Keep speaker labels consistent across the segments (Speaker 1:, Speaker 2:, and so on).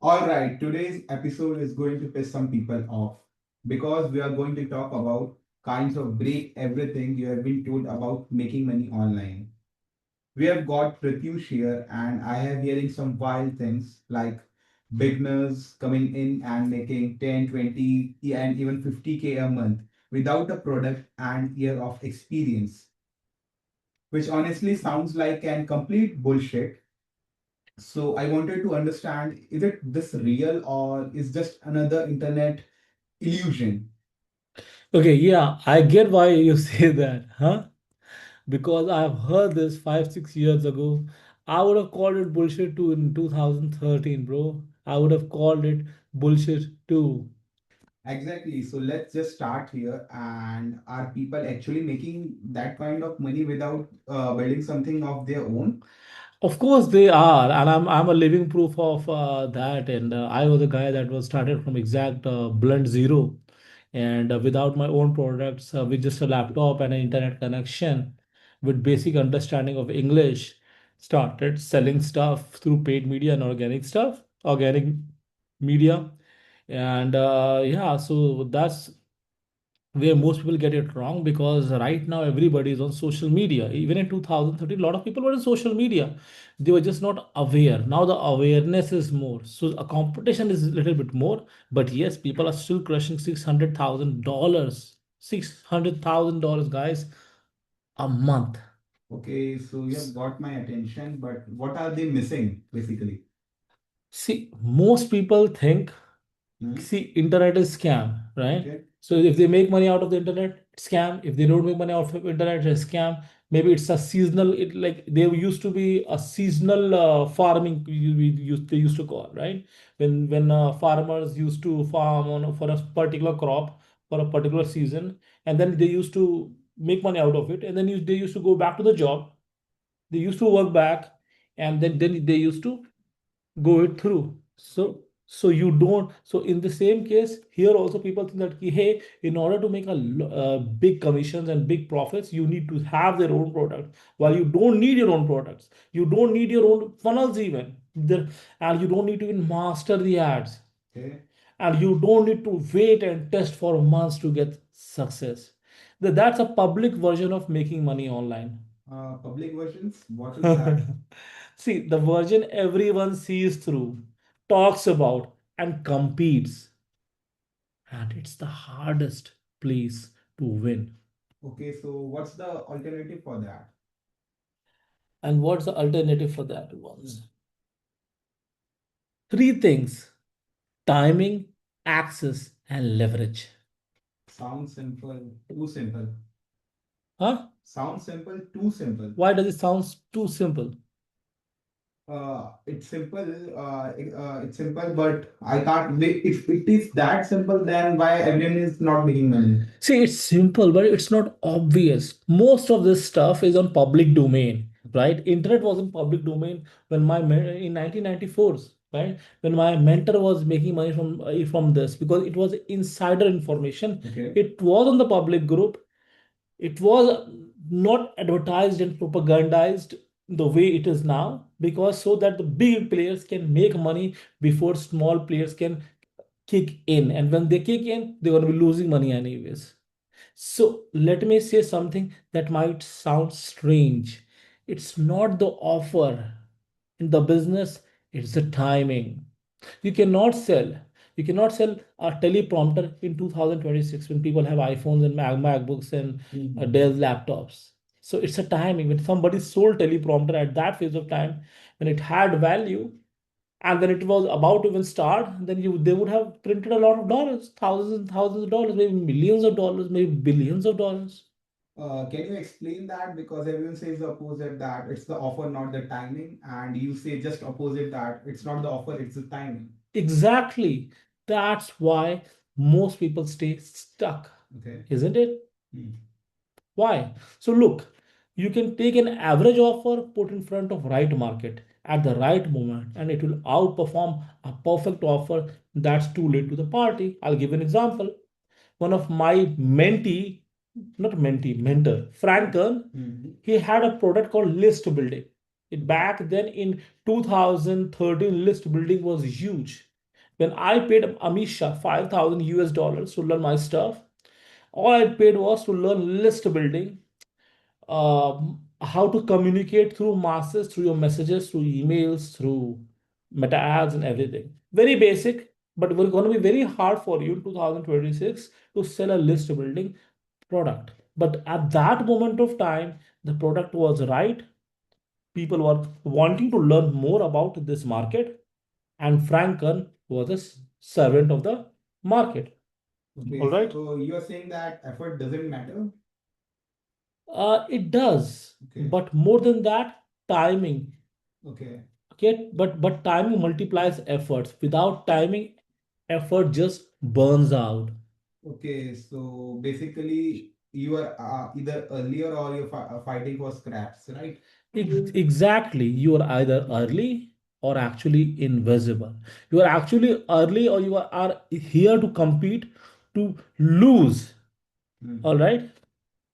Speaker 1: All right, today's episode is going to piss some people off because we are going to talk about kinds of break everything you have been told about making money online. We have got Pratyush here, and I have hearing some wild things like beginners coming in and making 10, 20, and even 50K a month without a product and year of experience, which honestly sounds like an complete bullshit. So I wanted to understand, is it this real or is just another internet illusion?
Speaker 2: Okay, yeah, I get why you say that, huh? Because I have heard this 5, 6 years ago. I would have called it bullshit too in 2013, bro. I would have called it bullshit too.
Speaker 1: Exactly. So let's just start here. And are people actually making that kind of money without building something of their own?
Speaker 2: Of course they are, and I'm a living proof of that. And I was a guy that was started from exact blunt zero, and without my own products, with just a laptop and an internet connection, with basic understanding of English, started selling stuff through paid media and organic media, and yeah, so that's where most people get it wrong because right now everybody is on social media. Even in 2013, a lot of people were in social media. They were just not aware. Now the awareness is more. So a competition is a little bit more. But yes, people are still crushing $600. $600,000, guys, a month.
Speaker 1: Okay, so you have got my attention, but what are they missing basically?
Speaker 2: See, most people think,
Speaker 1: Hmm?
Speaker 2: see, internet is scam, right?
Speaker 1: Okay.
Speaker 2: So if they make money out of the internet, it's scam. If they don't make money out of internet, it's a scam. Maybe it's a seasonal. It like there used to be a seasonal farming. They used to call, right, when farmers used to farm on for a particular crop for a particular season, and then they used to make money out of it, and then they used to go back to the job. They used to work back, and then they used to go it through. So you don't, so in the same case here also people think that hey, in order to make big commissions and big profits, you need to have their own product, while you don't need your own products. You don't need your own funnels even there, and you don't need to even master the ads,
Speaker 1: Okay.
Speaker 2: and you don't need to wait and test for months to get success. That's a public version of making money online.
Speaker 1: Public versions, what is that?
Speaker 2: See, the version everyone sees through, talks about, and competes. And it's the hardest place to win.
Speaker 1: Okay, so what's the alternative for that?
Speaker 2: And what's the alternative for that ones? Three things: timing, access, and leverage.
Speaker 1: Sounds simple, too simple.
Speaker 2: Huh?
Speaker 1: Sounds simple, too simple.
Speaker 2: Why does it sound too simple?
Speaker 1: It's simple. It's simple, but I can't. If it is that simple, then why everyone is not making money?
Speaker 2: See, it's simple, but it's not obvious. Most of this stuff is on public domain, right? Internet was in public domain when in 1994, right? When my mentor was making money from this because it was insider information.
Speaker 1: Okay.
Speaker 2: It was on the public group. It was not advertised and propagandized the way it is now, because so that the big players can make money before small players can kick in, and when they kick in, they're going to be losing money anyways. So let me say something that might sound strange. It's not the offer in the business, it's the timing. You cannot sell. You cannot sell a teleprompter in 2026 when people have iPhones and MacBooks and Dell laptops. So it's a timing. When somebody sold teleprompter at that phase of time, when it had value, and when it was about to even start, then they would have printed a lot of dollars, thousands and thousands of dollars, maybe millions of dollars, maybe billions of dollars.
Speaker 1: Can you explain that? Because everyone says the opposite, that it's the offer, not the timing, and you say just opposite, that it's not the offer, it's the timing.
Speaker 2: Exactly. That's why most people stay stuck,
Speaker 1: Okay.
Speaker 2: isn't it?
Speaker 1: Hmm.
Speaker 2: Why? So look, you can take an average offer, put in front of right market at the right moment, and it will outperform a perfect offer that's too late to the party. I'll give an example. One of my not mentee, mentor, Frank Kern,
Speaker 1: Mhm.
Speaker 2: he had a product called list building. Back then in 2013, list building was huge. When I paid Amisha 5,000 US dollars to learn my stuff, all I paid was to learn list building, how to communicate through masses, through your messages, through emails, through meta ads and everything. Very basic, but it's going to be very hard for you in 2026 to sell a list building product. But at that moment of time, the product was right. People were wanting to learn more about this market, and Franken was a servant of the market. All
Speaker 1: Okay,
Speaker 2: right.
Speaker 1: so you're saying that effort doesn't matter?
Speaker 2: It does,
Speaker 1: Okay,
Speaker 2: but more than that, timing.
Speaker 1: okay,
Speaker 2: Okay, but timing multiplies efforts. Without timing, effort just burns out.
Speaker 1: okay. So basically, you are either earlier or you're fighting for scraps, right?
Speaker 2: Exactly. You are either early or actually invisible. You are actually early or you are here to compete to lose. All
Speaker 1: Hmm.
Speaker 2: right.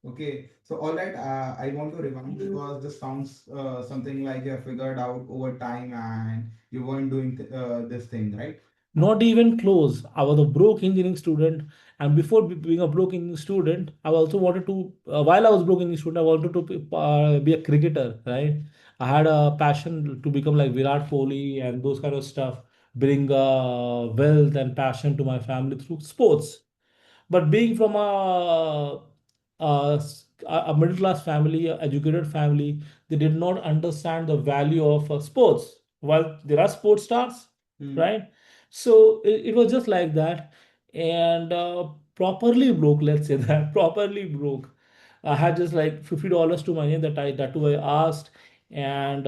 Speaker 1: Okay, so all right, I want to rewind because this sounds something like you have figured out over time and you weren't doing this thing, right?
Speaker 2: Not even close. I was a broke engineering student, and before being a broke engineering student, I also wanted to. While I was broke engineering student, I wanted to be a cricketer. Right, I had a passion to become like Virat Kohli and those kind of stuff. Bring wealth and passion to my family through sports. But being from a middle class family, a educated family, they did not understand the value of sports. While there are sports stars,
Speaker 1: Hmm.
Speaker 2: right? So it was just like that, and properly broke. Let's say that properly broke. I had just like $50 to my name that too I asked, and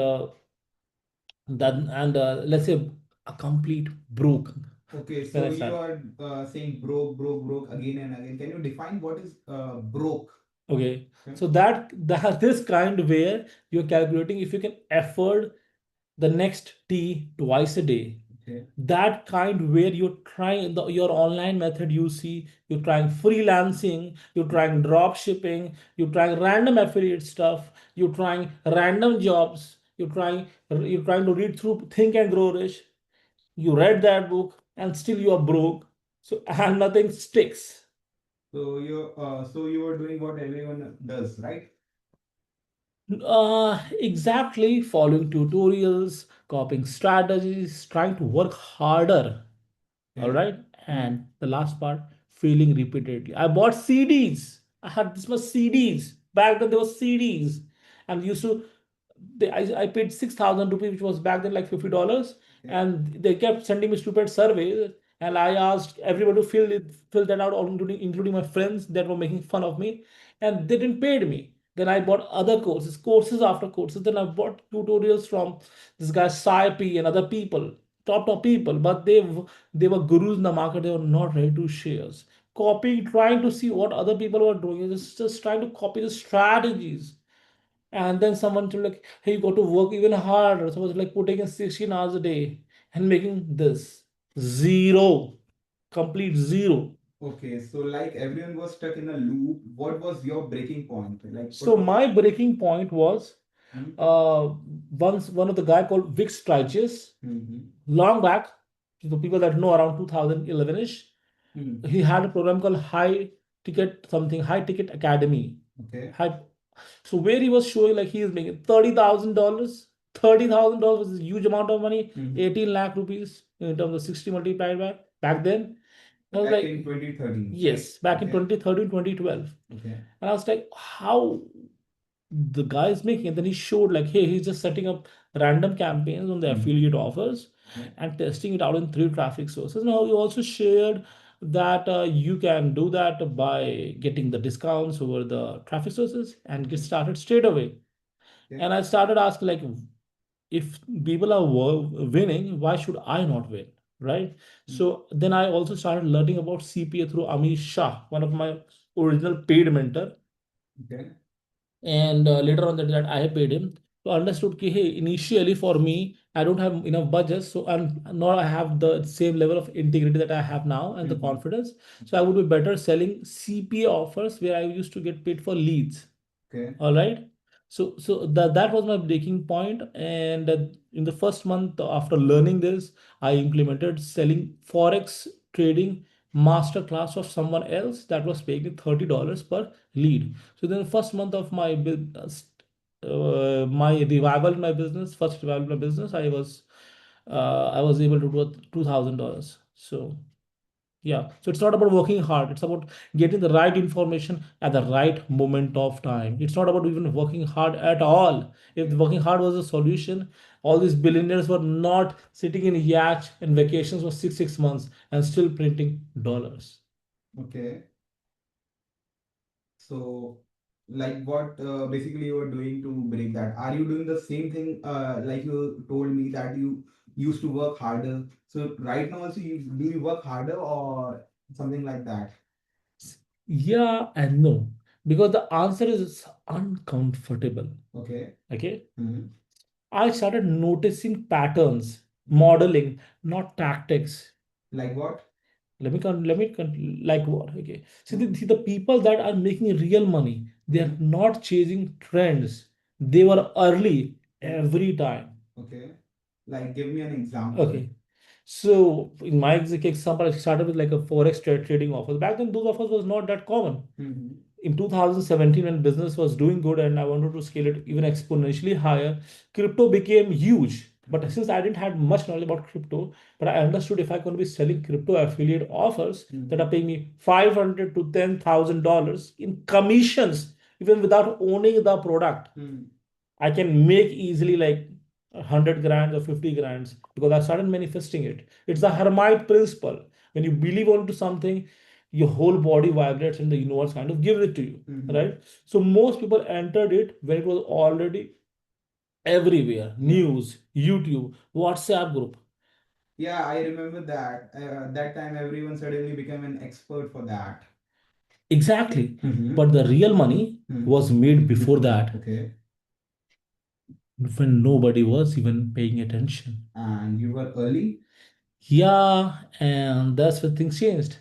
Speaker 2: let's say a complete broke
Speaker 1: Okay,
Speaker 2: when
Speaker 1: so
Speaker 2: I
Speaker 1: you
Speaker 2: started.
Speaker 1: are saying broke, broke, broke again and again. Can you define what is broke?
Speaker 2: Okay,
Speaker 1: Okay.
Speaker 2: so that this kind where you're calculating if you can afford the next tea twice a day.
Speaker 1: Okay.
Speaker 2: That kind where you're trying your online method you see, you're trying freelancing, you're trying drop shipping, you're trying random affiliate stuff, you're trying random jobs, you're trying to read through Think and Grow Rich. You read that book and still you are broke. So and nothing sticks.
Speaker 1: So you were doing what everyone does, right?
Speaker 2: Exactly, following tutorials, copying strategies, trying to work harder. All
Speaker 1: Okay.
Speaker 2: right.
Speaker 1: Hmm.
Speaker 2: And the last part, failing repeatedly. I bought CDs. I had this much CDs. Back then there was CDs. And used to I paid 6,000 rupees, which was back then like $50.
Speaker 1: Okay.
Speaker 2: And they kept sending me stupid surveys. And I asked everybody to fill that out, all including my friends that were making fun of me. And they didn't pay me. Then I bought other courses after courses. Then I bought tutorials from this guy Sai and other people, top people. But they were gurus in the market. They were not ready to share. Copying, trying to see what other people were doing. Just trying to copy the strategies. And then someone told like, hey, you got to work even harder. So I was like putting in 16 hours a day and making this zero, complete zero.
Speaker 1: Okay, so like everyone was stuck in a loop. What was your breaking point? Like what
Speaker 2: So
Speaker 1: was?
Speaker 2: my breaking point was
Speaker 1: Hmm?
Speaker 2: uh once one of the guy called Vic Stryches,
Speaker 1: Hmm.
Speaker 2: long back, the people that know around 2011ish,
Speaker 1: Hmm.
Speaker 2: he had a program called High Ticket Academy.
Speaker 1: Okay.
Speaker 2: High So where he was showing like he is making $30,000. $30,000 is a huge amount of money.
Speaker 1: Hmm.
Speaker 2: 18 lakh rupees in terms of 60 multiplied by back then. I was
Speaker 1: Back
Speaker 2: like,
Speaker 1: in 2013, right?
Speaker 2: yes, back in
Speaker 1: Okay.
Speaker 2: 2013, 2012.
Speaker 1: Okay.
Speaker 2: And I was like, how the guy is making it? Then he showed like, hey, he's just setting up random campaigns on the
Speaker 1: Hmm.
Speaker 2: affiliate offers
Speaker 1: Okay.
Speaker 2: and testing it out in three traffic sources. Now he also shared that you can do that by getting the discounts over the traffic sources and get
Speaker 1: Okay.
Speaker 2: started straight away.
Speaker 1: Okay.
Speaker 2: And I started asking like, if people are winning, why should I not win? Right.
Speaker 1: Hmm.
Speaker 2: So then I also started learning about CPA through Amish Shah, one of my original paid mentor.
Speaker 1: Okay.
Speaker 2: And later on that I have paid him. So I understood that hey, initially for me, I don't have enough budget. So I'm not I have the same level of integrity that I have now and the
Speaker 1: Hmm.
Speaker 2: confidence. So I would be better selling CPA offers where I used to get paid for leads.
Speaker 1: Okay.
Speaker 2: All right. So that was my breaking point. And in the first month after learning this, I implemented selling forex trading master class of someone else that was paying me $30 per lead. So then the first month of my business, my revival in my business, first revival in my business, I was able to do $2,000. So yeah, so it's not about working hard. It's about getting the right information at the right moment of time. It's not about even working hard at all. If working hard was a solution, all these billionaires were not sitting in yachts and vacations for six months and still printing dollars.
Speaker 1: Okay. So, like what basically you are doing to break that? Are you doing the same thing like you told me that you used to work harder? So right now also you work harder or something like that?
Speaker 2: Yeah and no, because the answer is uncomfortable.
Speaker 1: Okay.
Speaker 2: Okay.
Speaker 1: Hmm.
Speaker 2: I started noticing patterns, modeling, not tactics.
Speaker 1: Like what?
Speaker 2: Like what? Okay. See the people that are making real money, they are
Speaker 1: Mhm.
Speaker 2: not chasing trends. They were early every time.
Speaker 1: Okay. Like give me an example.
Speaker 2: Okay. So in my example, I started with like a forex trading offers. Back then, those offers was not that common.
Speaker 1: Hmm.
Speaker 2: In 2017, when business was doing good and I wanted to scale it even exponentially higher, crypto became huge. But since I didn't have much knowledge about crypto, but I understood if I could be selling crypto affiliate offers that are paying me $500 to $10,000 in commissions, even without owning the product, I can make easily like 100 grand or 50 grand because I started manifesting it. It's the Hermite principle. When you believe onto something, your whole body vibrates and the universe kind of gives it to you, right? So most people entered it when it was already everywhere. News, YouTube, WhatsApp group.
Speaker 1: Yeah, I remember that. That time everyone suddenly became an expert for that.
Speaker 2: Exactly.
Speaker 1: Hmm.
Speaker 2: But the real money was made before that
Speaker 1: Okay.
Speaker 2: when nobody was even paying attention.
Speaker 1: And you were early?
Speaker 2: Yeah, and that's where things changed.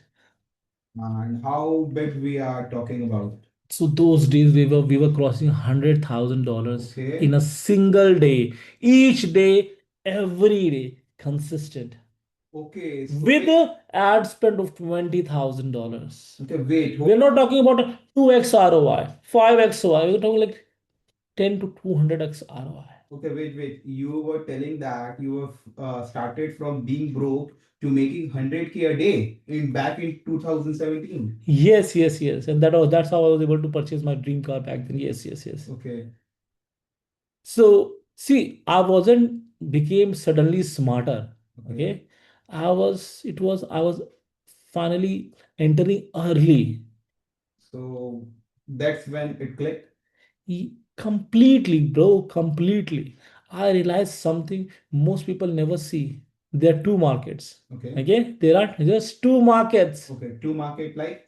Speaker 1: And how big we are talking about?
Speaker 2: So those days we were crossing $100,000
Speaker 1: Okay.
Speaker 2: in a single day, each day, every day, consistent,
Speaker 1: Okay. So
Speaker 2: with a ad spend of $20,000.
Speaker 1: okay, wait.
Speaker 2: We're not talking about a 2x ROI, 5x ROI. We're talking like 10 to 200x ROI.
Speaker 1: Okay, wait. You were telling that you have started from being broke to making 100K a day in back in 2017.
Speaker 2: Yes. And that's how I was able to purchase my dream car back then. Yes.
Speaker 1: Okay.
Speaker 2: So see, I wasn't became suddenly smarter.
Speaker 1: Okay.
Speaker 2: Okay. I was finally entering early.
Speaker 1: So that's when it clicked.
Speaker 2: Completely, bro, completely. I realized something most people never see. There are two markets.
Speaker 1: Okay.
Speaker 2: Okay. There are just two markets.
Speaker 1: Okay. To market like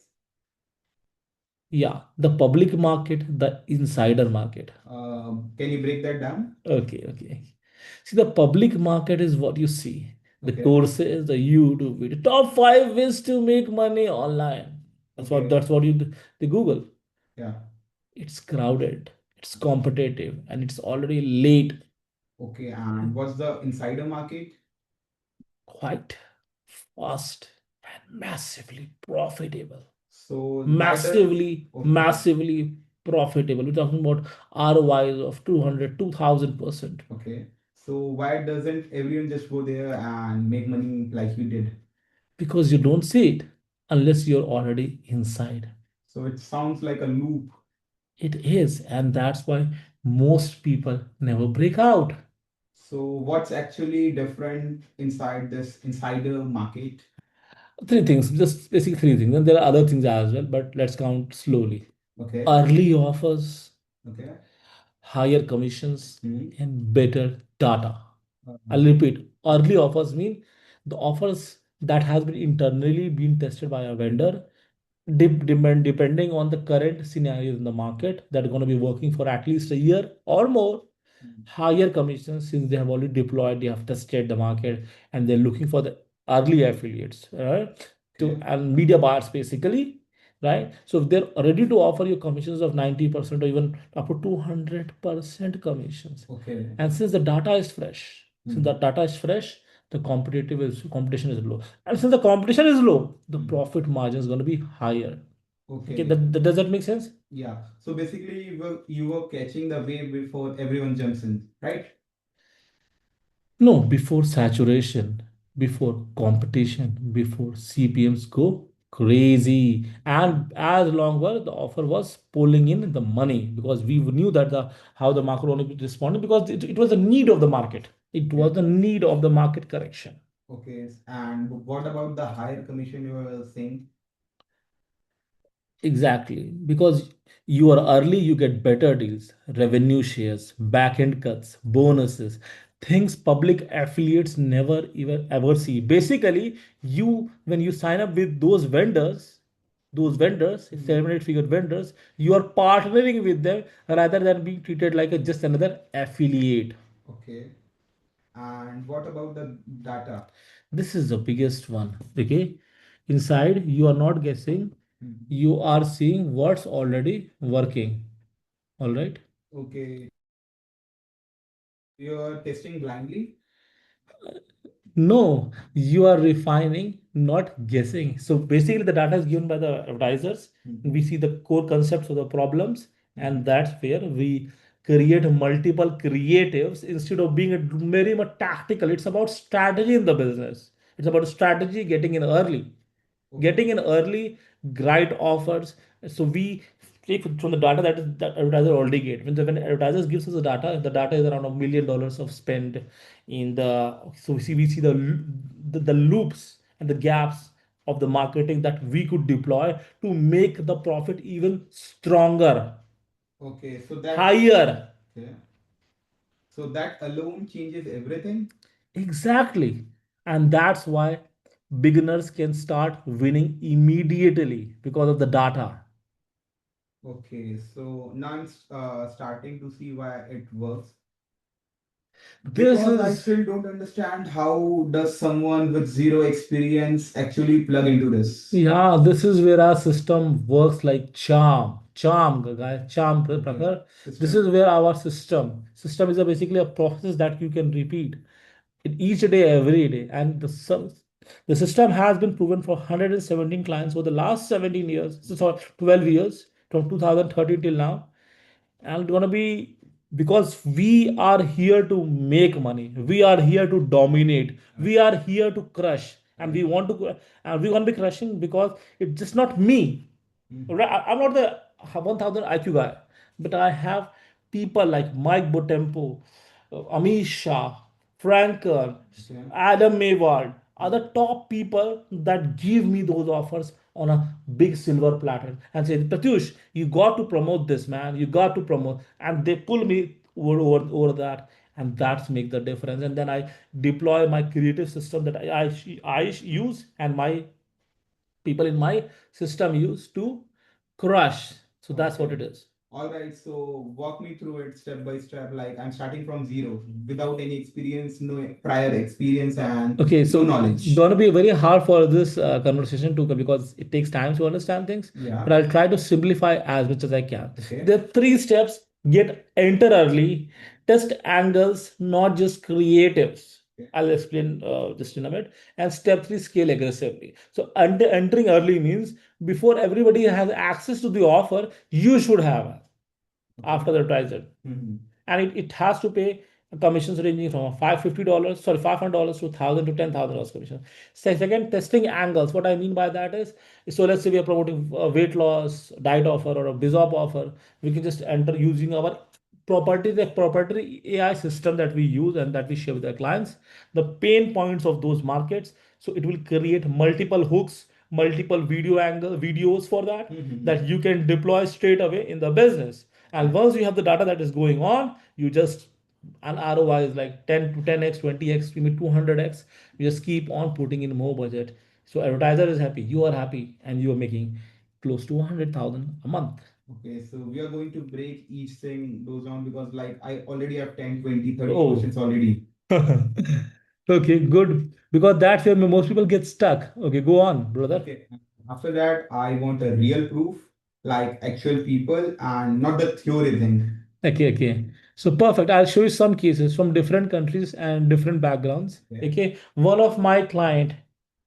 Speaker 2: Yeah. The public market, the insider market.
Speaker 1: can you break that down?
Speaker 2: Okay. See, the public market is what you see. The
Speaker 1: Okay.
Speaker 2: courses, the YouTube video, top 5 ways to make money online.
Speaker 1: Okay.
Speaker 2: That's what the Google.
Speaker 1: Yeah.
Speaker 2: It's crowded, it's competitive, and it's already late.
Speaker 1: Okay. And what's the insider market?
Speaker 2: Quite fast and massively profitable.
Speaker 1: So why does okay.
Speaker 2: Massively profitable. We're talking about ROIs of 200, 2000%.
Speaker 1: Okay. So why doesn't everyone just go there and make money like you did?
Speaker 2: Because you don't see it unless you're already inside.
Speaker 1: So it sounds like a loop.
Speaker 2: It is, and that's why most people never break out.
Speaker 1: So what's actually different inside this insider market?
Speaker 2: Three things, just basically three things. And there are other things as well, but let's count slowly.
Speaker 1: Okay.
Speaker 2: Early offers,
Speaker 1: Okay.
Speaker 2: higher commissions,
Speaker 1: Hmm.
Speaker 2: and better data. I'll
Speaker 1: Uh,
Speaker 2: repeat. Early offers mean the offers that has been internally been tested by a vendor, depending on the current scenarios in the market that are going to be working for at least a year or more. Higher commissions since they have already deployed, they have tested the market, and they're looking for the early affiliates, right? To
Speaker 1: Okay.
Speaker 2: and media buyers basically. right? So if they're ready to offer you commissions of 90% or even up to 200% commissions.
Speaker 1: Okay.
Speaker 2: And since the data is fresh, since the
Speaker 1: Mhm.
Speaker 2: data is fresh, the competition is low. And since the competition is low, the
Speaker 1: Mhm.
Speaker 2: profit margin is going to be higher. Okay,
Speaker 1: Okay.
Speaker 2: does that make sense?
Speaker 1: Yeah. So basically, you were catching the wave before everyone jumps in, right?
Speaker 2: No, before saturation, before competition, before CPMs go crazy. And as longer the offer was pulling in the money because we knew that the how the market only responded because it was a need of the market. It
Speaker 1: Okay.
Speaker 2: was the need of the market correction.
Speaker 1: Okay. And what about the higher commission you were saying?
Speaker 2: Exactly. Because you are early, you get better deals, revenue shares, back end cuts, bonuses, things public affiliates never even ever see. Basically, when you sign up with those vendors,
Speaker 1: Mhm.
Speaker 2: 7 8 figure vendors, you are partnering with them rather than being treated like just another affiliate.
Speaker 1: Okay. And what about the data?
Speaker 2: This is the biggest one. Okay. Inside, you are not guessing,
Speaker 1: Mhm.
Speaker 2: you are seeing what's already working. All right.
Speaker 1: Okay. You're testing blindly?
Speaker 2: No, you are refining, not guessing. So basically, the data is given by the advertisers.
Speaker 1: Mhm.
Speaker 2: We see the core concepts of the problems, and
Speaker 1: Mhm.
Speaker 2: that's where we create multiple creatives instead of being very much tactical. It's about strategy in the business. It's about strategy getting in early,
Speaker 1: Okay.
Speaker 2: getting in early, great offers. So we take from the data that advertiser already get. When advertisers gives us the data is around $1 million of spend in the. So we see the loops and the gaps of the marketing that we could deploy to make the profit even stronger,
Speaker 1: Okay.
Speaker 2: higher.
Speaker 1: Okay. So that alone changes everything.
Speaker 2: Exactly. And that's why beginners can start winning immediately because of the data.
Speaker 1: Okay. So now I'm starting to see why it works.
Speaker 2: This
Speaker 1: Because I
Speaker 2: is
Speaker 1: still don't understand how does someone with zero experience actually plug into this.
Speaker 2: Yeah, this is where our system works like charm. Charm, guys, charm,
Speaker 1: Okay.
Speaker 2: Prakhar. This
Speaker 1: System.
Speaker 2: is where our system is basically a process that you can repeat in each day, every day. And the system has been proven for 117 clients for the last 17 years, so 12 years, from 2013 till now, and gonna be because we are here to make money, we are here to dominate,
Speaker 1: Right.
Speaker 2: we are here to crush, and
Speaker 1: Right.
Speaker 2: we want to be crushing because it's just not me.
Speaker 1: Mhm.
Speaker 2: Right? I'm not the 1000 IQ guy, but I have people like Mike Botempo, Amish Shah, Frankel,
Speaker 1: Okay.
Speaker 2: Adam Mayward are the
Speaker 1: Mhm.
Speaker 2: top people that give me those offers on a big silver platter and say, Pratyush, you got to promote this, man. You got to promote. And they pull me over that. And that's make the difference. And then I deploy my creative system that I use and my people in my system use to crush. So that's what it
Speaker 1: Okay.
Speaker 2: is.
Speaker 1: All right. So walk me through it step by step. Like I'm starting from zero without any experience, no prior experience, and
Speaker 2: Okay,
Speaker 1: no
Speaker 2: so
Speaker 1: knowledge.
Speaker 2: gonna be very hard for this conversation to because it takes time to understand things.
Speaker 1: Yeah.
Speaker 2: But I'll try to simplify as much as I can.
Speaker 1: Okay.
Speaker 2: There are three steps: enter early, test angles, not just creatives.
Speaker 1: Okay.
Speaker 2: I'll explain just in a minute. And step three: scale aggressively. So entering early means before everybody has access to the offer, you should have
Speaker 1: Okay.
Speaker 2: after the advertiser,
Speaker 1: Mhm.
Speaker 2: and it has to pay commissions ranging from $550, sorry, $500 to $1,000 to $10,000 commission. Second, testing angles. What I mean by that is, so let's say we are promoting weight loss diet offer or a bizop offer. We can just enter using our the proprietary AI system that we use and that we share with our clients, the pain points of those markets. So it will create multiple hooks, multiple videos for that
Speaker 1: Mhm.
Speaker 2: you can deploy straight away in the business. And
Speaker 1: Right.
Speaker 2: once you have the data that is going on, you just an ROI is like 10 to 10x, 20x, maybe 200x. You just keep on putting in more budget. So advertiser is happy, you are happy, and you are making close to 100,000 a month.
Speaker 1: Okay, so we are going to break each thing goes on because like I already have 10, 20, 30
Speaker 2: Oh,
Speaker 1: questions already.
Speaker 2: okay, good. Because that's where most people get stuck. Okay, go on, brother.
Speaker 1: Okay. After that, I want a real proof, like actual people and not the theory thing.
Speaker 2: Okay, okay. So perfect. I'll show you some cases from different countries and different backgrounds.
Speaker 1: Okay.
Speaker 2: Okay. One of my client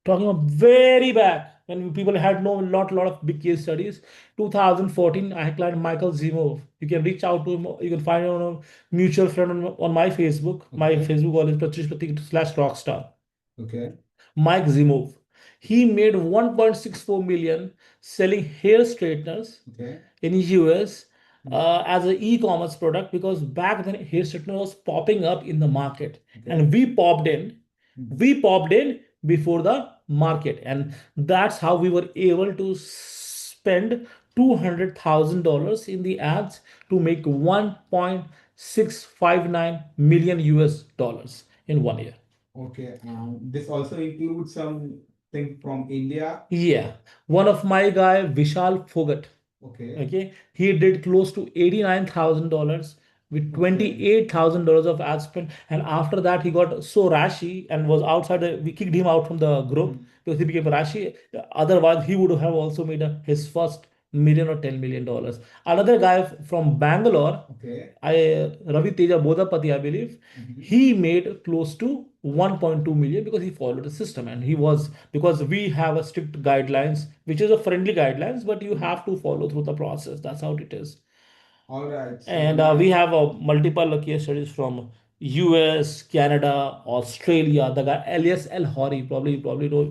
Speaker 2: talking about very back when people had no lot of big case studies. 2014, I had client Michael Zimov. You can reach out to him. You can find him on a mutual friend on my Facebook. My
Speaker 1: Okay.
Speaker 2: Facebook wall is Pratish Pratik / Rockstar.
Speaker 1: Okay.
Speaker 2: Mike Zimov. He made 1.64 million selling hair straighteners
Speaker 1: Okay.
Speaker 2: in US
Speaker 1: Mm.
Speaker 2: as an e-commerce product because back then hair straightener was popping up in the market
Speaker 1: Okay.
Speaker 2: and we popped in.
Speaker 1: Mm.
Speaker 2: We popped in before the market, and that's how we were able to spend $200,000 in the ads to make 1.659 million US dollars in 1 year.
Speaker 1: Okay. This also includes something from India.
Speaker 2: Yeah, one of my guy Vishal Fogat.
Speaker 1: Okay.
Speaker 2: Okay, he did close to $89,000 with
Speaker 1: Okay.
Speaker 2: $28,000 of ad spend, and after that he got so rashy and was outside. We kicked him out from the group
Speaker 1: Mm.
Speaker 2: because he became rashy. Otherwise, he would have also made his first million or $10 million. Another guy from Bangalore,
Speaker 1: Okay.
Speaker 2: Ravi Teja Bodapati, I believe,
Speaker 1: Mhm.
Speaker 2: he made close to 1.2 million because he followed the system and he was because we have a strict guidelines which is a friendly guidelines but you
Speaker 1: Mm.
Speaker 2: have to follow through the process. That's how it is.
Speaker 1: All right. So
Speaker 2: And we
Speaker 1: now,
Speaker 2: have multiple case studies from US, Canada, Australia. The guy Elias El Hori, probably know,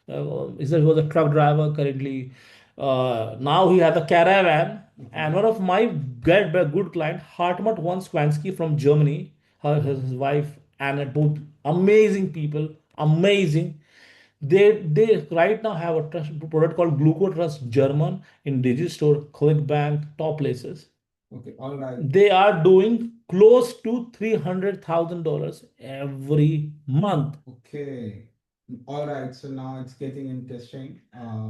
Speaker 2: he was a truck driver currently. Now he has a caravan. And
Speaker 1: okay.
Speaker 2: one of my good client, Hartmut von Swansky from Germany, his wife, and both amazing people, amazing. They right now have a product called Gluco Trust German in Digistore, ClickBank, top places.
Speaker 1: Okay. All right.
Speaker 2: They are doing close to $300,000 every month.
Speaker 1: Okay. All right. So now it's getting interesting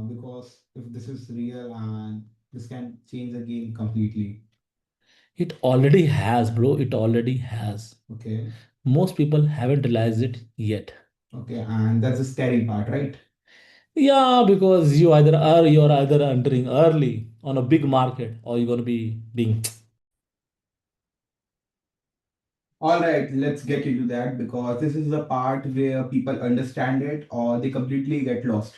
Speaker 1: because if this is real and this can change the game completely.
Speaker 2: It already has, bro. It already has.
Speaker 1: Okay.
Speaker 2: Most people haven't realized it yet.
Speaker 1: Okay. And that's the scary part, right?
Speaker 2: Yeah, because you're either entering early on a big market or you're gonna be being.
Speaker 1: All right. Let's get into that because this is the part where people understand it or they completely get lost.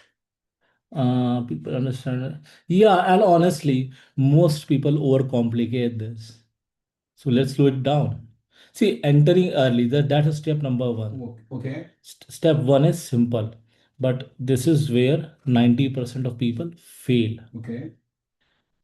Speaker 2: People understand it. Yeah, and honestly, most people overcomplicate this. So let's slow it down. See, entering early, that is step number one.
Speaker 1: Okay.
Speaker 2: Step one is simple, but this is where 90% of people fail.
Speaker 1: Okay.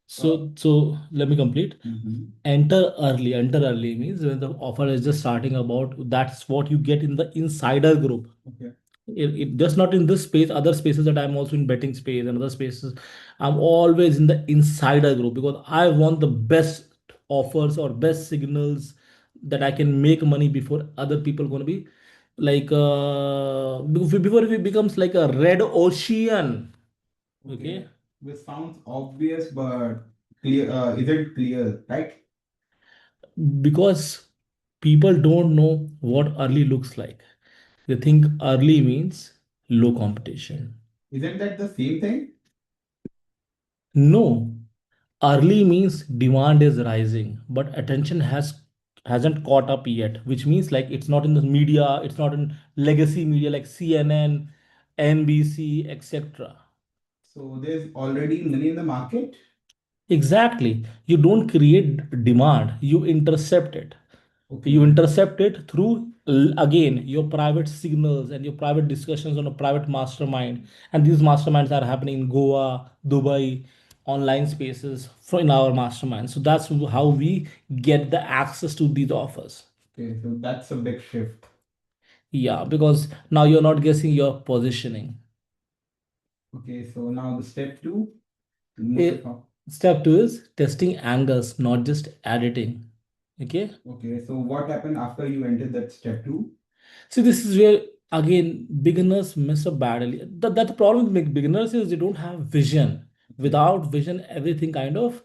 Speaker 2: So let me complete.
Speaker 1: Mhm.
Speaker 2: Enter early. Enter early means when the offer is just starting about, that's what you get in the insider group.
Speaker 1: Okay.
Speaker 2: It just not in this space, other spaces that I'm also in betting space and other spaces. I'm always in the insider group because I want the best offers or best signals that I can make money before other people gonna be like before it becomes like a red ocean. Okay,
Speaker 1: Okay. Which sounds obvious, but clear isn't clear, right?
Speaker 2: because people don't know what early looks like. They think early means low competition.
Speaker 1: Isn't that the same thing?
Speaker 2: No, early means demand is rising, but attention hasn't caught up yet, which means like it's not in the media, it's not in legacy media like CNN, NBC, etc.
Speaker 1: So there's already money in the market.
Speaker 2: Exactly. You don't create demand, you intercept it. You
Speaker 1: Okay.
Speaker 2: intercept it through again your private signals and your private discussions on a private mastermind, and these masterminds are happening in Goa, Dubai, online spaces in our mastermind. So that's how we get the access to these offers.
Speaker 1: Okay. So that's a big shift.
Speaker 2: Yeah, because now you're not guessing your positioning.
Speaker 1: Okay. So now the step two, move
Speaker 2: Eh,
Speaker 1: to top.
Speaker 2: Step two is testing angles, not just editing. Okay.
Speaker 1: Okay. So what happened after you entered that step two?
Speaker 2: See, this is where again beginners mess up badly. That the problem with beginners is they don't have vision.
Speaker 1: Okay.
Speaker 2: Without vision, everything kind of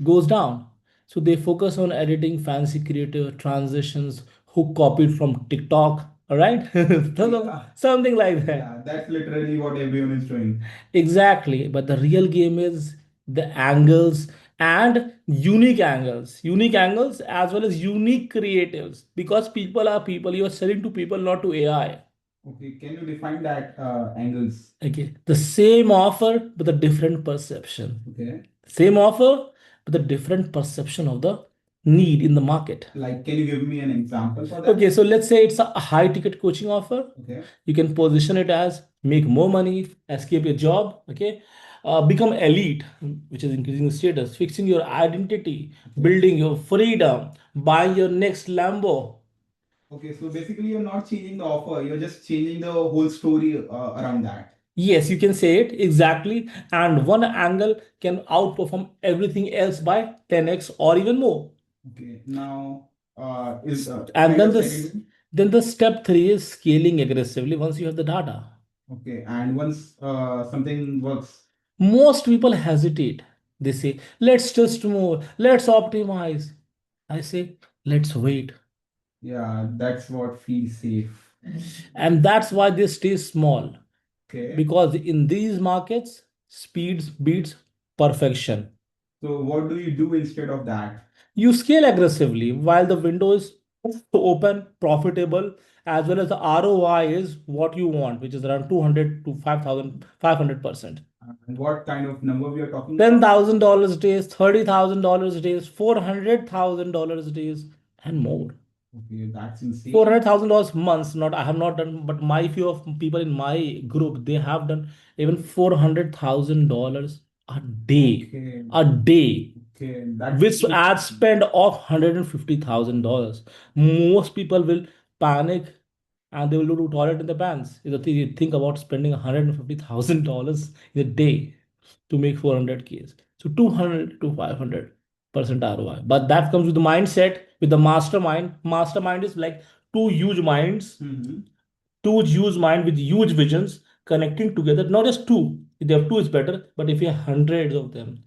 Speaker 2: goes down. So they focus on editing fancy creative transitions who copied from TikTok, All right?
Speaker 1: Yeah,
Speaker 2: Something like that.
Speaker 1: yeah, that's literally what everyone is doing.
Speaker 2: Exactly. But the real game is the angles and unique angles as well as unique creatives because people are people. You are selling to people, not to AI.
Speaker 1: Okay, can you define that angles?
Speaker 2: Okay. The same offer, but a different perception.
Speaker 1: Okay,
Speaker 2: Same offer, but a different perception of the need in the market.
Speaker 1: like can you give me an example for that?
Speaker 2: Okay, so let's say it's a high ticket coaching offer.
Speaker 1: Okay,
Speaker 2: You can position it as make more money, escape your job, okay, become elite, which is increasing the status, fixing your identity,
Speaker 1: okay,
Speaker 2: building your freedom, buying your next Lambo.
Speaker 1: okay. So basically, you're not changing the offer; you're just changing the whole story around that.
Speaker 2: Yes, you can say it exactly. And one angle can outperform everything else by 10x or even more.
Speaker 1: Okay, now is
Speaker 2: And
Speaker 1: kind
Speaker 2: then
Speaker 1: of second
Speaker 2: this
Speaker 1: one.
Speaker 2: then the step three is scaling aggressively once you have the data.
Speaker 1: Okay, and once something works,
Speaker 2: Most people hesitate. They say, let's test more, let's optimize. I say, let's wait.
Speaker 1: yeah, that's what feels safe.
Speaker 2: And that's why they stay small.
Speaker 1: Okay,
Speaker 2: Because in these markets, speeds beats perfection.
Speaker 1: so what do you do instead of that?
Speaker 2: You scale aggressively while the window is open, profitable, as well as the ROI is what you want, which is around 200 to 5,000, 500%.
Speaker 1: And what kind of number we are talking about?
Speaker 2: $10,000 days, $30,000 days, $400,000 days, and more.
Speaker 1: Okay, that's insane.
Speaker 2: $400,000 months. Not I have not done, but my few of people in my group they have done even $400,000 a day,
Speaker 1: Okay,
Speaker 2: a day,
Speaker 1: okay, that's
Speaker 2: with ad
Speaker 1: insane.
Speaker 2: spend of $150,000. Most people will panic and they will do toilet in the pants if you think about spending $150,000 in a day to make 400Ks. So 200 to 500% ROI. But that comes with the mindset, with the mastermind. Mastermind is like two huge minds,
Speaker 1: Mm-hmm.
Speaker 2: two huge mind with huge visions connecting together. Not just two. If they have two, it's better. But if you have hundreds of them,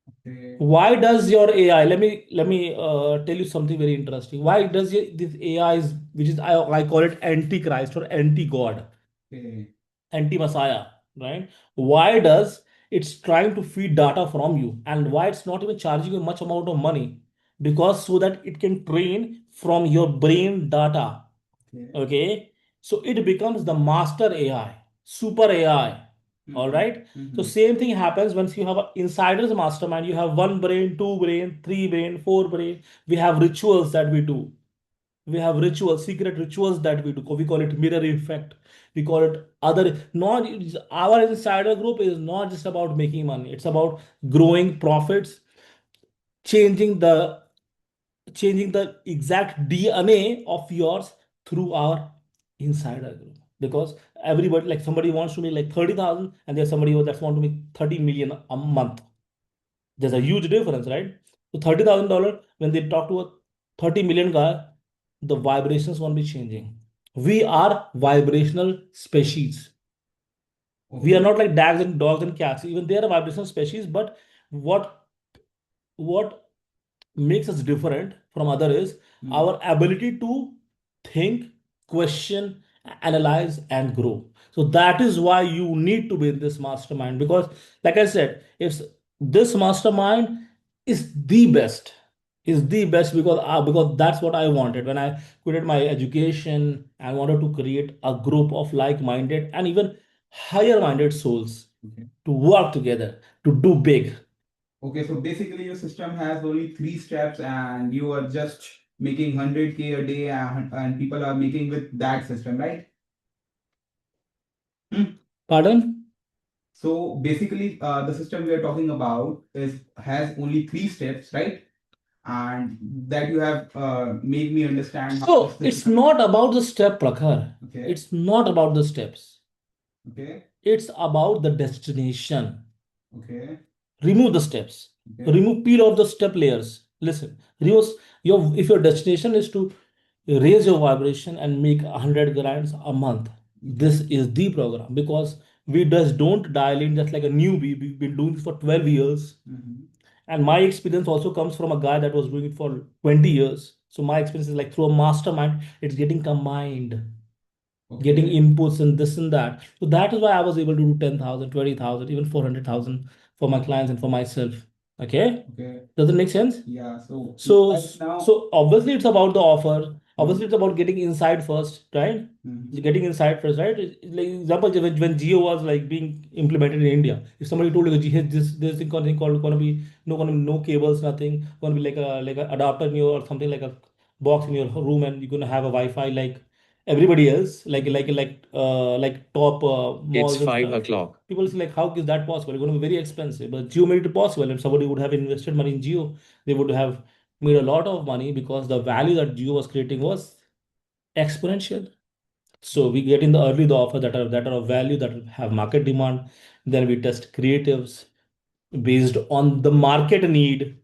Speaker 1: Okay,
Speaker 2: why does your AI? Let me tell you something very interesting. Why does this AI is which is I call it antichrist or anti-god,
Speaker 1: okay,
Speaker 2: anti-messiah, right? Why does it's trying to feed data from you and why it's not even charging you much amount of money? Because so that it can train from your brain data.
Speaker 1: okay.
Speaker 2: Okay, so it becomes the master AI, super AI. All
Speaker 1: Mm-hmm.
Speaker 2: right. So
Speaker 1: Mm-hmm.
Speaker 2: same thing happens once you have an insider's mastermind. You have one brain, two brain, three brain, four brain. We have rituals that we do. We have rituals, secret rituals that we do. We call it mirror effect. We call it other. Not our insider group is not just about making money. It's about growing profits, changing the changing the exact DNA of yours through our insider group. Because everybody, like somebody wants to make like 30,000 and there's somebody who that's want to make 30 million a month. There's a huge difference, right? So $30,000, when they talk to a 30 million guy, the vibrations won't be changing. We are vibrational species. We are
Speaker 1: Okay.
Speaker 2: not like dogs and cats. Even they are a vibrational species, but what what makes us different from other is
Speaker 1: Mm-hmm.
Speaker 2: our ability to think, question, analyze, and grow. So that is why you need to be in this mastermind because, like I said, it's this mastermind is the best. Is the best because that's what I wanted when I quitted my education. I wanted to create a group of like-minded and even higher-minded souls
Speaker 1: Okay.
Speaker 2: to work together to do big.
Speaker 1: Okay, so basically your system has only three steps and you are just making 100K a day and people are making with that system, right? Hmm.
Speaker 2: Pardon?
Speaker 1: So basically the system we are talking about is has only three steps, right? And that you have made me understand how the
Speaker 2: So it's
Speaker 1: system.
Speaker 2: not about the step, Prakhar.
Speaker 1: Okay,
Speaker 2: It's not about the steps.
Speaker 1: okay,
Speaker 2: It's about the destination.
Speaker 1: okay,
Speaker 2: Remove the steps.
Speaker 1: okay,
Speaker 2: Remove peel off the step layers. Listen, remove your if your destination is to raise your vibration and make 100 grinds a month,
Speaker 1: okay.
Speaker 2: this is the program because we just don't dial in just like a newbie. We've been doing this for 12 years.
Speaker 1: Mm-hmm.
Speaker 2: And my experience also comes from a guy that was doing it for 20 years. So my experience is like through a mastermind, it's getting combined, getting
Speaker 1: Okay.
Speaker 2: inputs and this and that. So that is why I was able to do 10,000, 20,000, even 400,000 for my clients and for myself. Okay.
Speaker 1: Okay.
Speaker 2: Does it make sense?
Speaker 1: Yeah. So
Speaker 2: So,
Speaker 1: right now.
Speaker 2: so obviously it's about the offer.
Speaker 1: Mhm.
Speaker 2: Obviously it's about getting inside first, right?
Speaker 1: Mhm.
Speaker 2: Getting inside first, right? Like example, when Geo was like being implemented in India, if somebody told you, "Hey, this thing called gonna be no cables, nothing, gonna be like a adapter in your or something like a box in your room, and you're gonna have a Wi-Fi like everybody else, like top
Speaker 3: It's
Speaker 2: malls and
Speaker 3: 5 o'clock.
Speaker 2: people say like, how is that possible? It's going to be very expensive. But Geo made it possible. If somebody would have invested money in Geo, they would have made a lot of money because the value that Geo was creating was exponential. So we get in the early the offer that are of value, that have market demand. Then we test creatives based on the market need,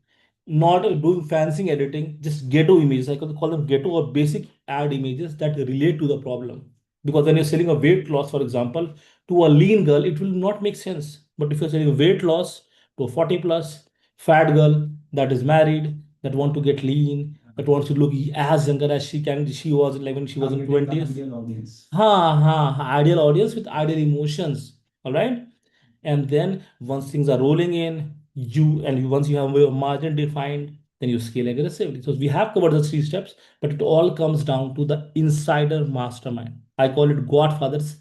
Speaker 2: not doing fancy editing, just ghetto images. I could call them ghetto or basic ad images that relate to the problem. Because when you're selling a weight loss, for example, to a lean girl, it will not make sense. But if you're selling a weight loss to a 40 plus fat girl that is married, that want to get lean, that wants to look as younger as she was like when she was in
Speaker 1: Targeting the
Speaker 2: 20s.
Speaker 1: ideal audience.
Speaker 2: Ideal audience with ideal emotions. All right. And then once things are rolling in, once you have your margin defined, then you scale aggressively. So we have covered the three steps, but it all comes down to the insider mastermind. I call it Godfather's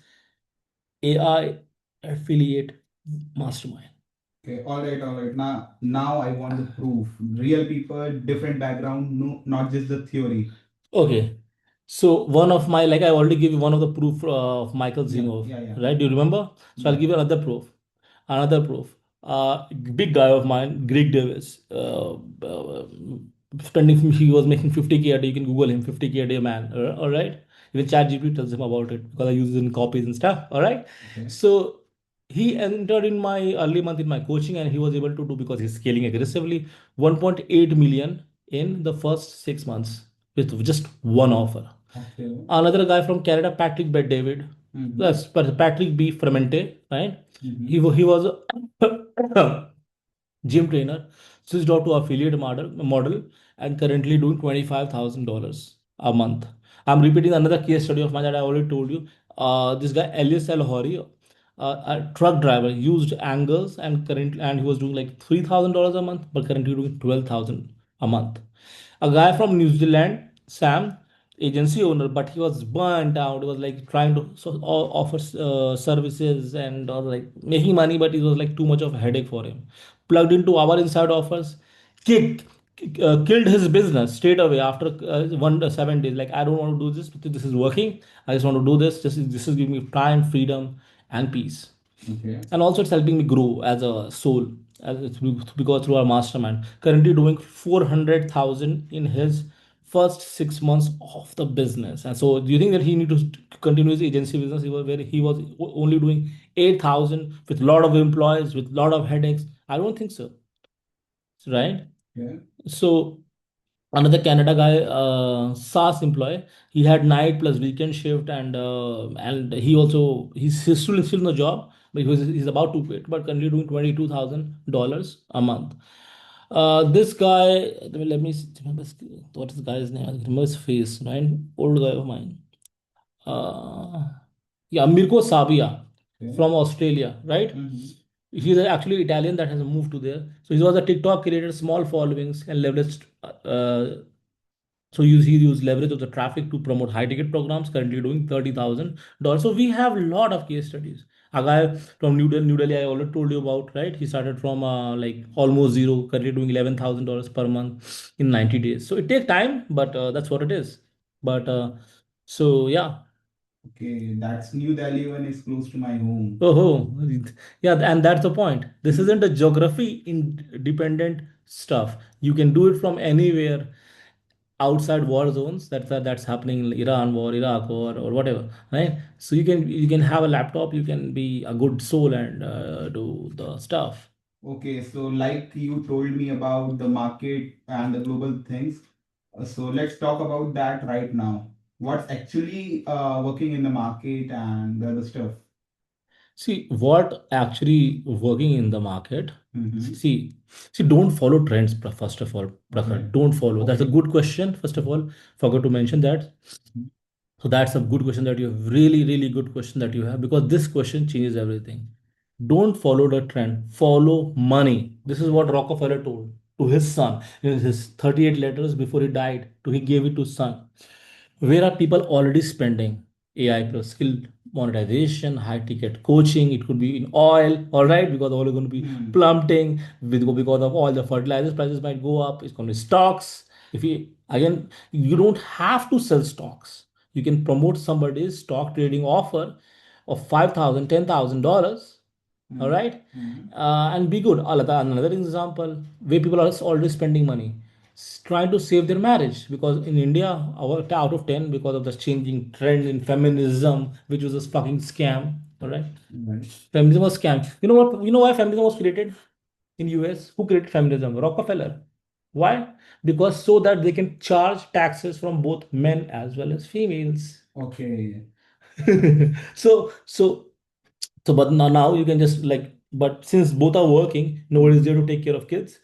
Speaker 2: AI affiliate mastermind.
Speaker 1: Okay, all right, all right. Now I want the proof. Real people, different background, no, not just the theory.
Speaker 2: Okay. So one of my, like I already gave you one of the proof of Michael
Speaker 1: Yeah,
Speaker 2: Zimov,
Speaker 1: yeah, yeah,
Speaker 2: right? Do you remember? So I'll
Speaker 1: yeah.
Speaker 2: give you another proof. Another proof. Big guy of mine, Greg Davis, spending, he was making 50K a day. You can Google him, 50K a day man. All right. Even ChatGPT tells him about it because I use it in copies and stuff. All right.
Speaker 1: Okay,
Speaker 2: So he entered in my early month in my coaching, and he was able to do, because he's scaling aggressively, 1.8 million in the first 6 months with just one offer.
Speaker 1: okay.
Speaker 2: Another guy from Canada, Patrick Bet David.
Speaker 1: Mm-hmm.
Speaker 2: That's Patrick B. Fremente, right?
Speaker 1: Mm-hmm.
Speaker 2: He was a gym trainer, switched out to affiliate model, and currently doing $25,000 a month. I'm repeating another case study of mine that I already told you. This guy Elias El Hori, a truck driver, used angles, and he was doing like $3,000 a month, but currently doing 12,000 a month. A guy from New Zealand, Sam, agency owner, but he was burnt out. He was like trying to offer services and or like making money, but it was like too much of a headache for him. Plugged into our inside offers, kicked, killed his business straight away after 7 days. Like, I don't want to do this, but this is working. I just want to do this. This is giving me time, freedom, and peace.
Speaker 1: Okay.
Speaker 2: And also it's helping me grow as a soul, as it's because through our mastermind, currently doing 400,000 in his first 6 months of the business. And so do you think that he need to continue his agency business? He was only doing 8,000 with a lot of employees, with a lot of headaches? I don't think so, right?
Speaker 1: Yeah.
Speaker 2: So another Canada guy, SaaS employee. He had night plus weekend shift, and he's still in the job, but he's about to quit, but currently doing $22,000 a month. This guy, let me remember what is the guy's name. I remember his face, right? Old guy of mine. Uh, yeah, Mirko Sabia
Speaker 1: Okay.
Speaker 2: from Australia, right?
Speaker 1: Mm-hmm.
Speaker 2: He's actually Italian that has moved to there. So he was a TikTok creator, small followings, and leveraged he used leverage of the traffic to promote high ticket programs, currently doing $30,000. So we have a lot of case studies. A guy from New Delhi, I already told you about, right? He started from like almost zero, currently doing $11,000 per month in 90 days. So it takes time, but that's what it is. But so yeah.
Speaker 1: Okay, that's New Delhi one is close to my home.
Speaker 2: Oh, yeah, and that's the point. This isn't a geography independent stuff. You can do it from anywhere outside war zones that's happening in Iran war, Iraq war, or whatever, right? So you can have a laptop, you can be a good soul and do the stuff.
Speaker 1: Okay, so like you told me about the market and the global things, so let's talk about that right now. What's actually working in the market and the other stuff?
Speaker 2: See what actually working in the market.
Speaker 1: Mm-hmm.
Speaker 2: See, don't follow trends. First of all, Prakhar,
Speaker 1: Okay.
Speaker 2: don't follow. That's a
Speaker 1: Okay.
Speaker 2: good question. First of all, forgot to mention that. So that's a good question that you have. Really, really good question that you have, because this question changes everything. Don't follow the trend. Follow money. This is what Rockefeller told to his son in his 38 letters before he died. To he gave it to son. Where are people already spending? AI plus skill monetization, high ticket coaching. It could be in oil, all right, because oil is going to be plummeting because of all the fertilizers prices might go up. It's going to be stocks. If you again, you don't have to sell stocks. You can promote somebody's stock trading offer of 5,000, $10,000, all right, and be good. Another example where people are already spending money trying to save their marriage, because in India, out of 10, because of the changing trend in feminism, which was a fucking scam, all right.
Speaker 1: Right.
Speaker 2: Feminism was scam. You know what? You know why feminism was created in US? Who created feminism? Rockefeller. Why? Because so that they can charge taxes from both men as well as females.
Speaker 1: Okay.
Speaker 2: So but now you can just like, but since both are working, nobody's there to take care of kids.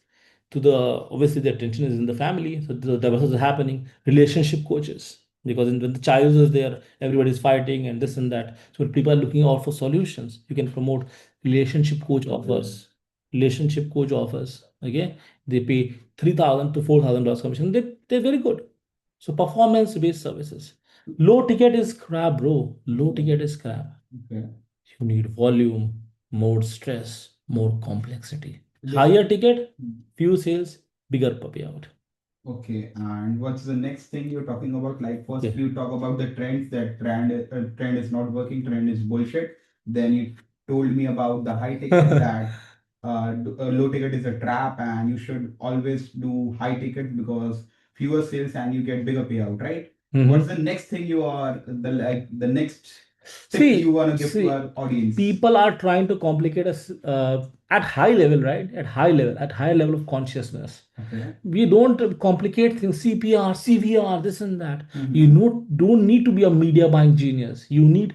Speaker 2: To the obviously the attention is in the family, so the divorces are happening. Relationship coaches, because when the child is there, everybody's fighting and this and that. So people are looking out for solutions. You can promote relationship coach offers. Relationship coach offers. Okay, they pay $3,000 to $4,000 commission. They're very good. So performance based services. Low ticket is crap, bro. Low ticket is crap.
Speaker 1: Okay.
Speaker 2: You need volume, more stress, more complexity.
Speaker 1: This-
Speaker 2: Higher ticket, few sales, bigger payout.
Speaker 1: Okay, and what's the next thing you're talking about? Like first
Speaker 2: Okay.
Speaker 1: you talk about the trends, that trend is not working, trend is bullshit. Then you told me about the high ticket that low ticket is a trap and you should always do high ticket because fewer sales and you get bigger payout, right? What's the next thing you are the next tip you want to give to our audience?
Speaker 2: People are trying to complicate us at high level, right? At high level of consciousness.
Speaker 1: Okay.
Speaker 2: We don't complicate things. CPR, CVR, this and that. You
Speaker 1: Mhm.
Speaker 2: don't need to be a media buying genius. You need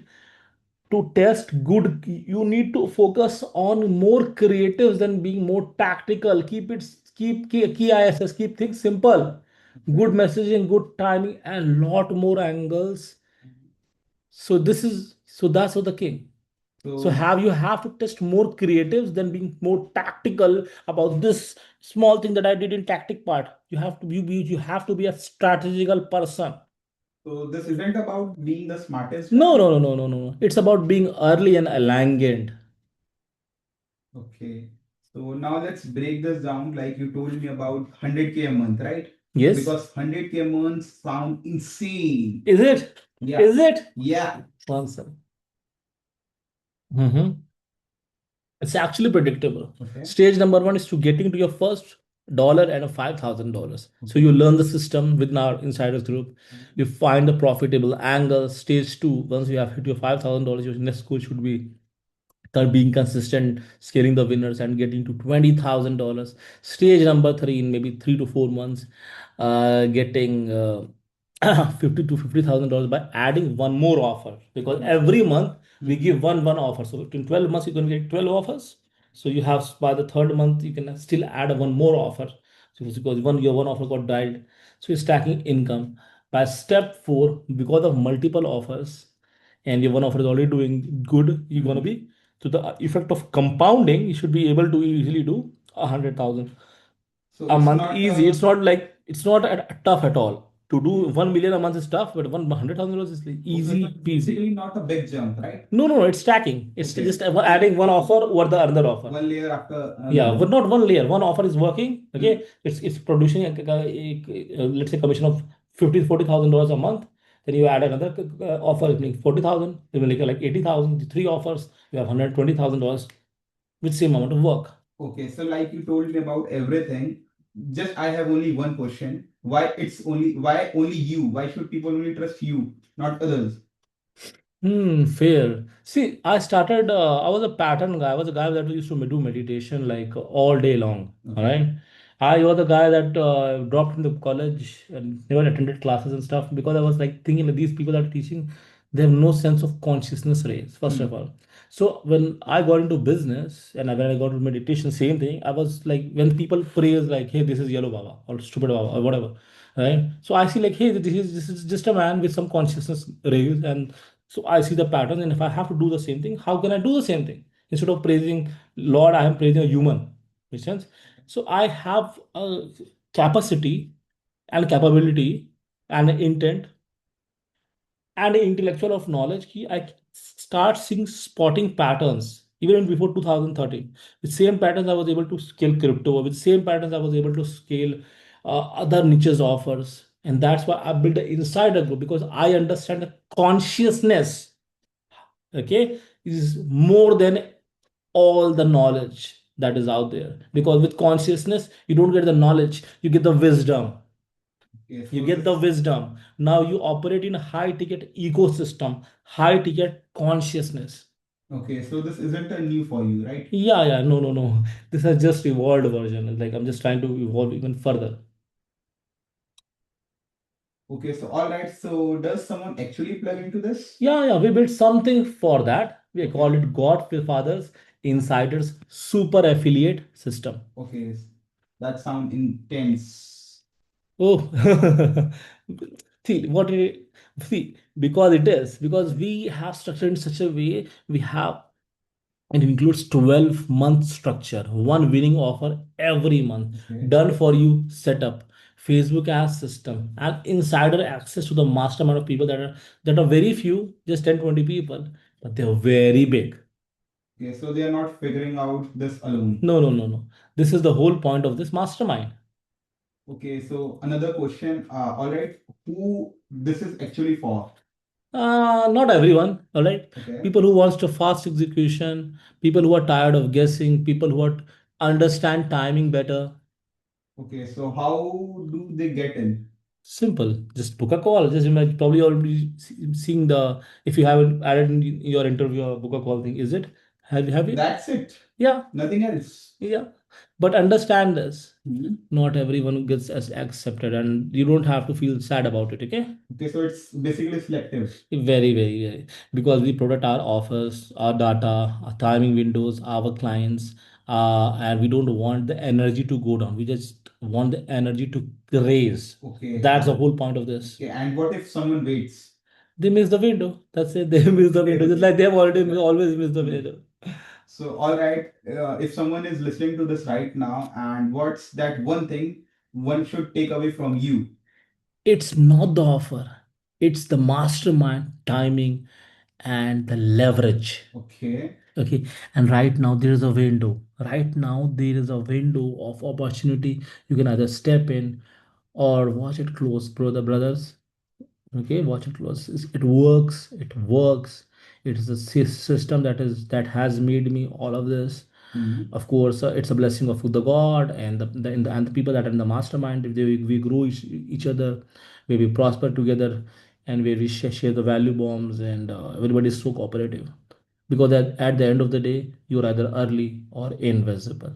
Speaker 2: to test good. You need to focus on more creatives than being more tactical. Keep key ISS. Keep things simple. Good messaging, good timing, and lot more angles. So that's what the king. So
Speaker 1: So
Speaker 2: have you have to test more creatives than being more tactical about this small thing that I did in tactic part. You have to be a strategical person.
Speaker 1: So this isn't about being the smartest
Speaker 2: No,
Speaker 1: one.
Speaker 2: no, no, no, no, no. It's about being early and elegant.
Speaker 1: Okay. So now let's break this down. Like you told me about 100K a month, right?
Speaker 2: Yes.
Speaker 1: Because 100K a month sound insane.
Speaker 2: Is it?
Speaker 1: Yeah.
Speaker 2: Is it?
Speaker 1: Yeah.
Speaker 2: One second. Mm-hmm. It's actually predictable.
Speaker 1: Okay.
Speaker 2: Stage number one is to getting to your first dollar and a $5,000. So you learn the system within our insiders group. You find the profitable angle. Stage two, once you have hit your $5,000, your next goal should be start being consistent, scaling the winners, and getting to $20,000. Stage number three, in maybe 3 to 4 months, getting 50 to $50,000 by adding one more offer. Because every month we give one offer. So in 12 months, you can get 12 offers. So you have by the third month, you can still add one more offer. So it's because your one offer got died. So you're stacking income. By step four, because of multiple offers, and your one offer is already doing good, you're gonna be, to the effect of compounding, you should be able to easily do 100,000
Speaker 1: So
Speaker 2: a
Speaker 1: it's
Speaker 2: month
Speaker 1: not
Speaker 2: easy. It's not like it's not tough at all. To do 1 million a month is tough, but $100,000 is like easy
Speaker 1: it's
Speaker 2: peasy.
Speaker 1: basically not a big jump, right?
Speaker 2: No, no, no, it's stacking. It's
Speaker 1: Okay.
Speaker 2: just adding one offer over the another offer.
Speaker 1: One layer after
Speaker 2: Yeah,
Speaker 1: another.
Speaker 2: but not one layer. One offer is working. Okay, it's producing let's say commission of 50 $40,000 a month. Then you add another offer, it means 40,000. You will like 80,000. Three offers, you have $120,000 with same amount of work.
Speaker 1: Okay, so like you told me about everything, just I have only one question. Why only you? Why should people only trust you, not others?
Speaker 2: Fair. See, I was a pattern guy. I was a guy that used to do meditation like all day long. All right. I was the guy that dropped into college and never attended classes and stuff, because I was like thinking that these people are teaching They have no sense of consciousness raise, first of
Speaker 1: Hmm.
Speaker 2: all. So when I got into business and when I got into meditation, same thing. I was like, when people praise like, "Hey, this is yellow Baba" or stupid Baba or whatever, right? So I see like, "Hey, this is just a man with some consciousness raise," and so I see the pattern. And if I have to do the same thing, how can I do the same thing? Instead of praising Lord, I am praising a human. Makes sense? So I have a capacity and capability and intent and intellectual of knowledge ki I start seeing spotting patterns even before 2013. With same patterns, I was able to scale crypto. With same patterns, I was able to scale other niches offers. And that's why I built the insider group because I understand the consciousness, okay, is more than all the knowledge that is out there. Because with consciousness, you don't get the knowledge, you get the wisdom.
Speaker 1: Okay,
Speaker 2: You
Speaker 1: so
Speaker 2: get the
Speaker 1: this
Speaker 2: wisdom. Now you operate in a high ticket ecosystem, high ticket consciousness.
Speaker 1: okay, so this isn't a new for you, right?
Speaker 2: Yeah, no, no, no. This is just evolved version. Like I'm just trying to evolve even further.
Speaker 1: Okay, so all right. So does someone actually plug into this?
Speaker 2: Yeah, we built something for that. We call
Speaker 1: Okay,
Speaker 2: it Godfathers Insiders Super Affiliate System.
Speaker 1: okay, that sound intense.
Speaker 2: Oh, see what it, see because it is because we have structured in such a way we have. It includes 12-month structure, one winning offer every month,
Speaker 1: Okay,
Speaker 2: done for you setup, Facebook ads system, and insider access to the mastermind of people that are very few, just 10, 20 people, but they're very big.
Speaker 1: okay, so they are not figuring out this alone.
Speaker 2: No, no, no, no. This is the whole point of this mastermind.
Speaker 1: Okay, so another question. All right, who this is actually for?
Speaker 2: Not everyone, all right.
Speaker 1: Okay,
Speaker 2: People who wants to fast execution, people who are tired of guessing, people who are understand timing better.
Speaker 1: okay, so how do they get in?
Speaker 2: Simple. Just book a call. Just imagine, probably already seeing the, if you haven't added in your interview or book a call thing, is it? Have you?
Speaker 1: That's it.
Speaker 2: Yeah,
Speaker 1: Nothing else.
Speaker 2: yeah. But understand this.
Speaker 1: Hmm.
Speaker 2: Not everyone gets as accepted, and you don't have to feel sad about it, okay?
Speaker 1: Okay, so it's basically selective.
Speaker 2: Very, very, very. Because we protect our offers, our data, our timing windows, our clients, and we don't want the energy to go down. We just want the energy to raise.
Speaker 1: Okay,
Speaker 2: That's the whole point of this.
Speaker 1: okay, and what if someone waits?
Speaker 2: They miss the window. That's it. They miss the
Speaker 1: Okay,
Speaker 2: window. Just
Speaker 1: okay.
Speaker 2: like they have already
Speaker 1: Yeah.
Speaker 2: always missed the
Speaker 1: Hmm.
Speaker 2: window.
Speaker 1: So, all right, if someone is listening to this right now, and what's that one thing one should take away from you?
Speaker 2: It's not the offer. It's the mastermind, timing, and the leverage.
Speaker 1: Okay.
Speaker 2: Okay. And right now there is a window. Right now there is a window of opportunity. You can either step in or watch it close, brothers. Okay, watch it close. It works. It works. It is a system that has made me all of this.
Speaker 1: Mhm.
Speaker 2: Of course, it's a blessing of the God and the people that are in the mastermind. If we grow each other, where we prosper together, and where we share the value bombs, and everybody is so cooperative. Because at the end of the day, you're either early or invisible.